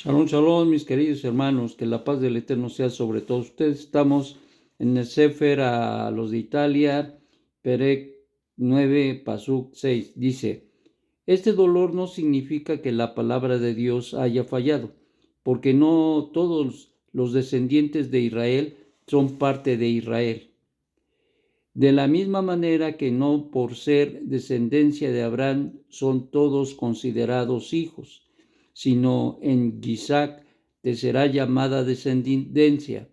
Shalom, shalom, mis queridos hermanos, que la paz del Eterno sea sobre todos ustedes. Estamos en el Sefer a los de Italia, Perec 9, Pasuk 6. Dice, este dolor no significa que la palabra de Dios haya fallado, porque no todos los descendientes de Israel son parte de Israel. De la misma manera que no por ser descendencia de Abraham son todos considerados hijos, sino en Isaac te será llamada descendencia.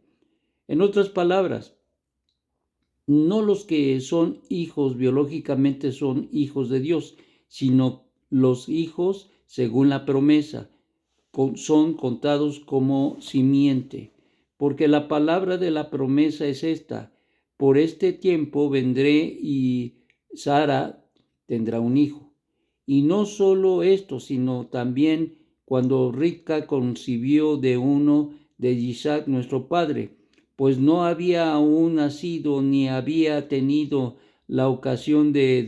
En otras palabras, no los que son hijos biológicamente son hijos de Dios, sino los hijos según la promesa son contados como simiente, porque la palabra de la promesa es esta: por este tiempo vendré y Sara tendrá un hijo. Y no solo esto, sino también cuando Rivka concibió de uno de Isaac nuestro padre, pues no había aún nacido ni había tenido la ocasión de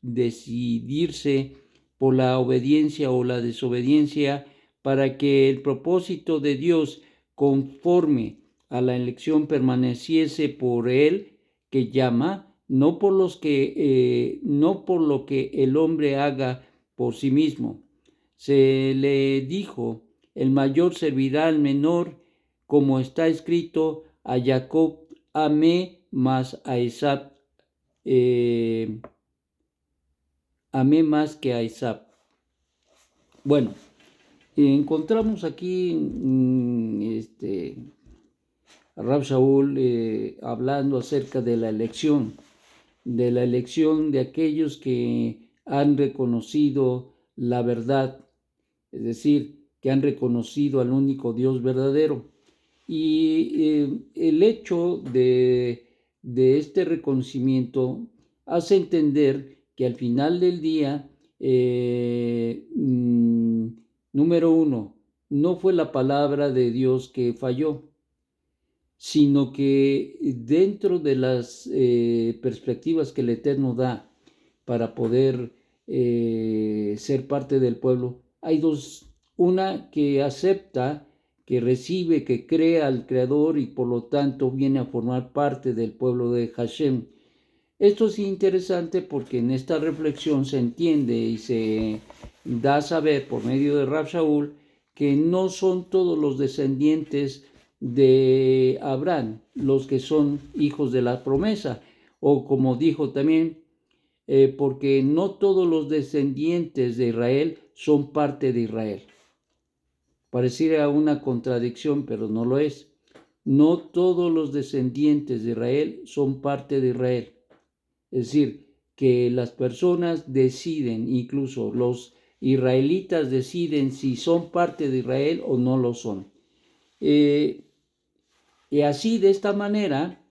decidirse por la obediencia o la desobediencia, para que el propósito de Dios conforme a la elección permaneciese por él que llama, no por lo que el hombre haga por sí mismo. Se le dijo, el mayor servirá al menor, como está escrito, a Jacob amé, mas a Esab amé más que a Esab. Bueno, encontramos aquí a Rab Shaul hablando acerca de la elección de aquellos que han reconocido la verdad, es decir, que han reconocido al único Dios verdadero. Y el hecho de este reconocimiento hace entender que al final del día, número uno, no fue la palabra de Dios que falló, sino que dentro de las perspectivas que el Eterno da para poder ser parte del pueblo, hay dos: una que acepta, que recibe, que crea al Creador y por lo tanto viene a formar parte del pueblo de Hashem. Esto es interesante porque en esta reflexión se entiende y se da a saber por medio de Rab Shaul que no son todos los descendientes de Abraham los que son hijos de la promesa, o como dijo también, porque no todos los descendientes de Israel son parte de Israel. Pareciera una contradicción, pero no lo es. No todos los descendientes de Israel son parte de Israel. Es decir, que las personas deciden, incluso los israelitas deciden si son parte de Israel o no lo son. Y así, de esta manera,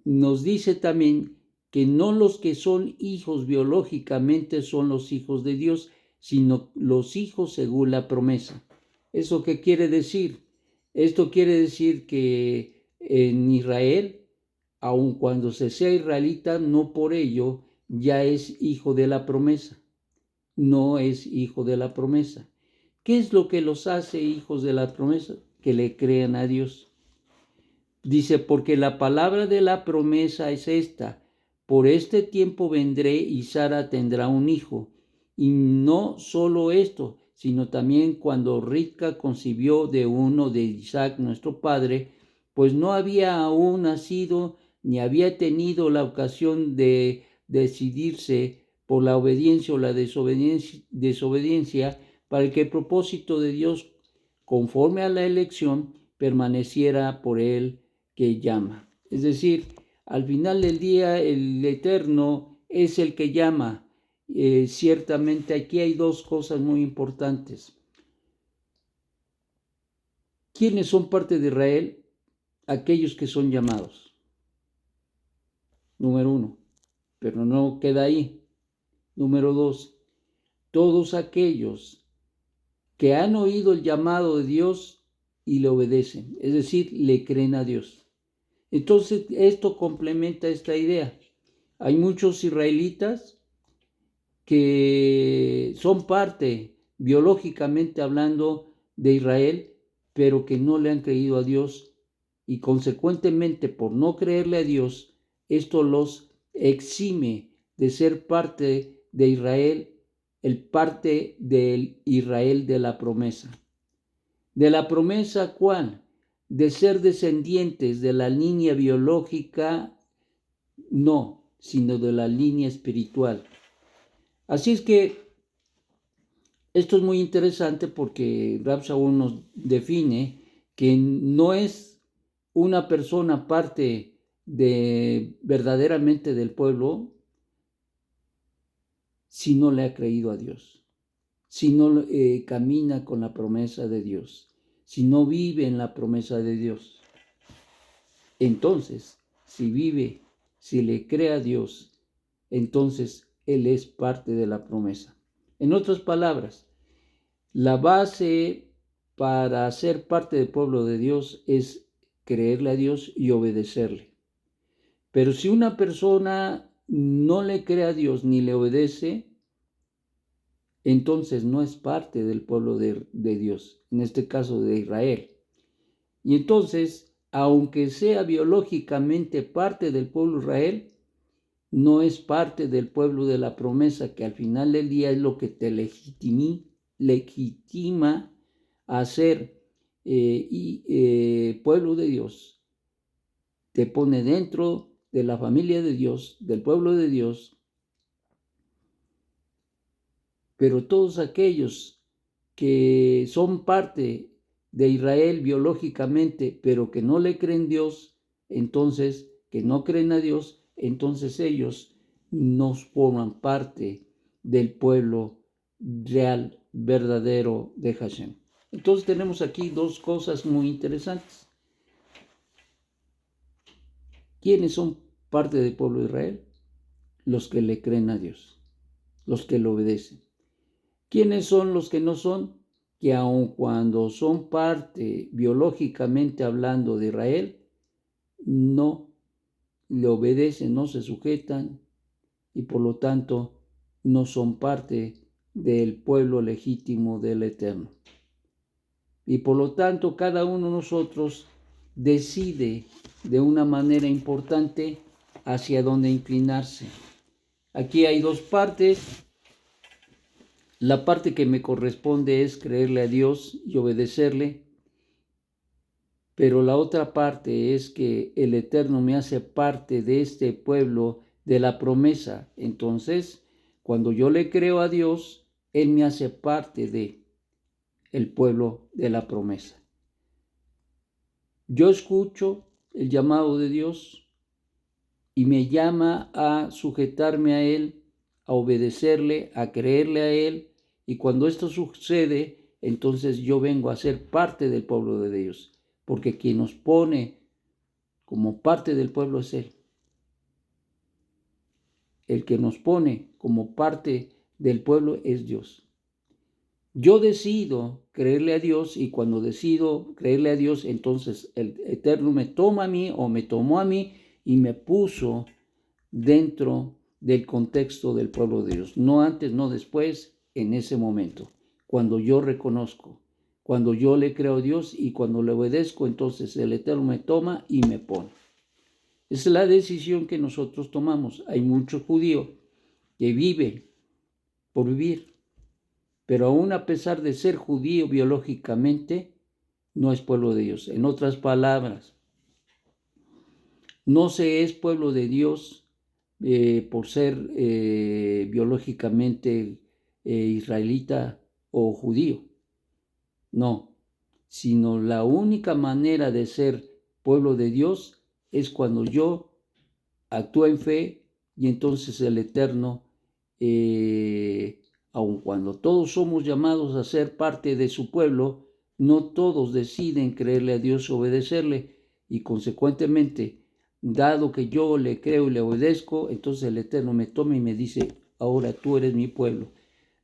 nos dice también que no los que son hijos biológicamente son los hijos de Dios, sino los hijos según la promesa. ¿Eso qué quiere decir? Esto quiere decir que en Israel, aun cuando se sea israelita, no por ello ya es hijo de la promesa. No es hijo de la promesa. ¿Qué es lo que los hace hijos de la promesa? Que le crean a Dios. Dice, porque la palabra de la promesa es esta: por este tiempo vendré y Sara tendrá un hijo. Y no solo esto, sino también cuando Rivka concibió de uno de Isaac nuestro padre, pues no había aún nacido ni había tenido la ocasión de decidirse por la obediencia o la desobediencia, para que el propósito de Dios, conforme a la elección, permaneciera por él que llama. Es decir, al final del día el Eterno es el que llama. Ciertamente aquí hay dos cosas muy importantes. ¿Quiénes son parte de Israel? Aquellos que son llamados. Número uno. Pero no queda ahí. Número dos. Todos aquellos que han oído el llamado de Dios y le obedecen. Es decir, le creen a Dios. Entonces, esto complementa esta idea. Hay muchos israelitas que son parte biológicamente hablando, de Israel, pero que no le han creído a Dios y consecuentemente por no creerle a Dios, esto los exime de ser parte de Israel, el parte del Israel de la promesa. ¿De la promesa cuál? De ser descendientes de la línea biológica, no, sino de la línea espiritual. Así es que esto es muy interesante porque Rab Shaul nos define que no es una persona parte verdaderamente del pueblo si no le ha creído a Dios, si no camina con la promesa de Dios, si no vive en la promesa de Dios. Entonces, si vive, si le cree a Dios, entonces Él es parte de la promesa. En otras palabras, la base para ser parte del pueblo de Dios es creerle a Dios y obedecerle. Pero si una persona no le cree a Dios ni le obedece, entonces no es parte del pueblo de Dios, en este caso de Israel. Y entonces, aunque sea biológicamente parte del pueblo de Israel, no es parte del pueblo de la promesa, que al final del día es lo que te legitima a ser pueblo de Dios. Te pone dentro de la familia de Dios, del pueblo de Dios. Pero todos aquellos que son parte de Israel biológicamente, pero que no le creen Dios, entonces, que no creen a Dios, entonces ellos no forman parte del pueblo real, verdadero de Hashem. Entonces tenemos aquí dos cosas muy interesantes. ¿Quiénes son parte del pueblo de Israel? Los que le creen a Dios, los que le obedecen. ¿Quiénes son los que no son? Que aun cuando son parte biológicamente hablando de Israel, no le obedecen, no se sujetan y por lo tanto no son parte del pueblo legítimo del Eterno. Y por lo tanto cada uno de nosotros decide de una manera importante hacia dónde inclinarse. Aquí hay dos partes. La parte que me corresponde es creerle a Dios y obedecerle, pero la otra parte es que el Eterno me hace parte de este pueblo de la promesa. Entonces, cuando yo le creo a Dios, Él me hace parte de el pueblo de la promesa. Yo escucho el llamado de Dios y me llama a sujetarme a Él, a obedecerle, a creerle a Él. Y cuando esto sucede, entonces yo vengo a ser parte del pueblo de Dios, porque quien nos pone como parte del pueblo es Él. El que nos pone como parte del pueblo es Dios. Yo decido creerle a Dios y cuando decido creerle a Dios, entonces el Eterno me toma a mí o me tomó a mí y me puso dentro del contexto del pueblo de Dios. No antes, no después, en ese momento. Cuando yo reconozco, cuando yo le creo a Dios y cuando le obedezco, entonces el Eterno me toma y me pone. Es la decisión que nosotros tomamos. Hay muchos judíos que viven por vivir, pero aún a pesar de ser judío biológicamente, no es pueblo de Dios. En otras palabras, no se es pueblo de Dios por ser biológicamente israelita o judío. No, sino la única manera de ser pueblo de Dios es cuando yo actúo en fe y entonces el Eterno, aun cuando todos somos llamados a ser parte de su pueblo, no todos deciden creerle a Dios y obedecerle y consecuentemente, dado que yo le creo y le obedezco, entonces el Eterno me toma y me dice, ahora tú eres mi pueblo,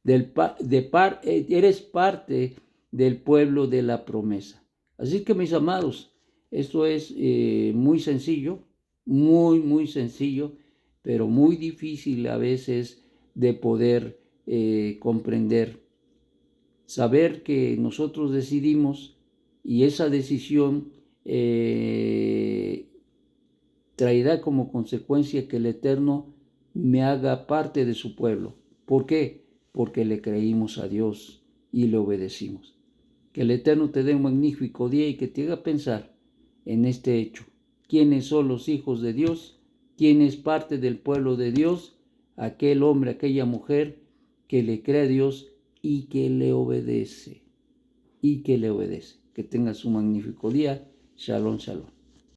eres parte del pueblo de la promesa. Así que mis amados, esto es muy sencillo, muy sencillo, pero muy difícil a veces de poder comprender. saber que nosotros decidimos y esa decisión traerá como consecuencia que el Eterno me haga parte de su pueblo. ¿Por qué? Porque le creímos a Dios y le obedecimos. Que el Eterno te dé un magnífico día y que te haga pensar en este hecho. ¿Quiénes son los hijos de Dios? ¿Quién es parte del pueblo de Dios? Aquel hombre, aquella mujer que le cree a Dios y que le obedece. Que tengas un magnífico día. Shalom, shalom.